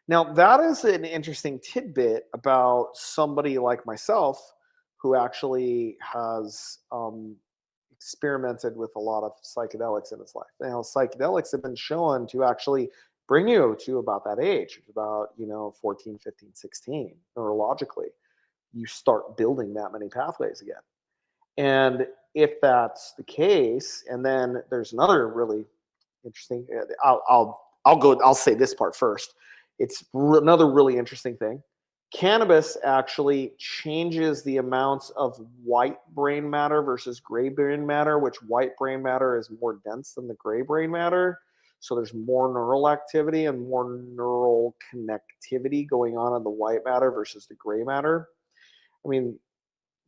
Now, that is an interesting tidbit about somebody like myself who actually has experimented with a lot of psychedelics in his life. Now, psychedelics have been shown to actually bring you to about that age, about, 14, 15, 16, neurologically. You start building that many pathways again. And if that's the case, and then there's another really interesting, I'll say this part first. It's another really interesting thing. Cannabis actually changes the amounts of white brain matter versus gray brain matter, which white brain matter is more dense than the gray brain matter. So there's more neural activity and more neural connectivity going on in the white matter versus the gray matter. I mean,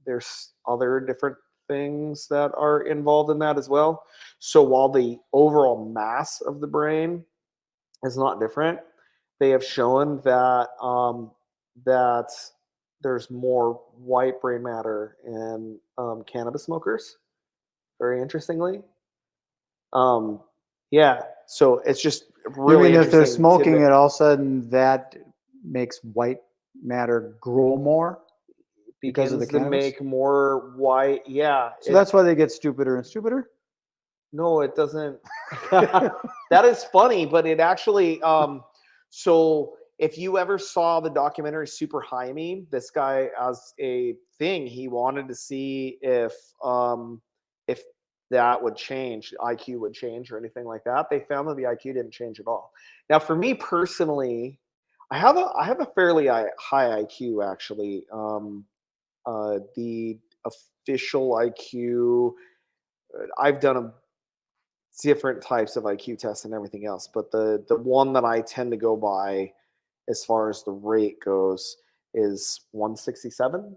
there's other different things that are involved in that as well. So while the overall mass of the brain is not different, they have shown that that there's more white brain matter in cannabis smokers. Very interestingly, um, yeah. So it's just You really mean if they're interesting smoking tidbit. it, all of a sudden that makes white matter grow more because of the Begins to cannabis? make more white. Yeah, So that's why they get stupider and stupider? no, it doesn't. That is funny, but it actually. So if you ever saw the documentary Super High Me, this guy as a thing, he wanted to see if that would change, IQ would change or anything like that. They found that the IQ didn't change at all. Now, for me personally, I have a fairly high IQ actually. The official IQ. I've done a different types of IQ tests and everything else. But the one that I tend to go by as far as the rate goes is 167.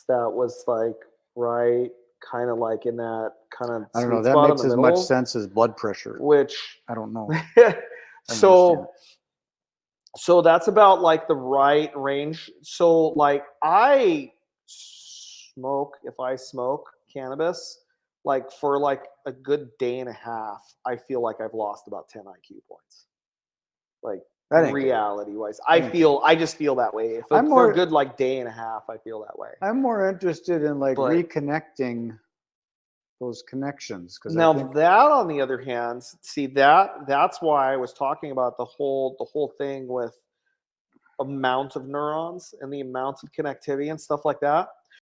That was like right kind of like in that kind of I don't know. sweet That spot in makes the as much middle, sense as blood pressure. which I don't know. I don't understand so so that's about like the right range. So like if I smoke cannabis, like for like a good day and a half, I feel like I've lost about 10 IQ points. Like That ain't good. reality wise, That ain't good. I just feel that way. If I'm for a more good like day and a half, I feel that way. I'm more interested in like But reconnecting those connections because I now think that on the other hand, see that's why I was talking about the whole thing with amount of neurons and the amount of connectivity and stuff like that.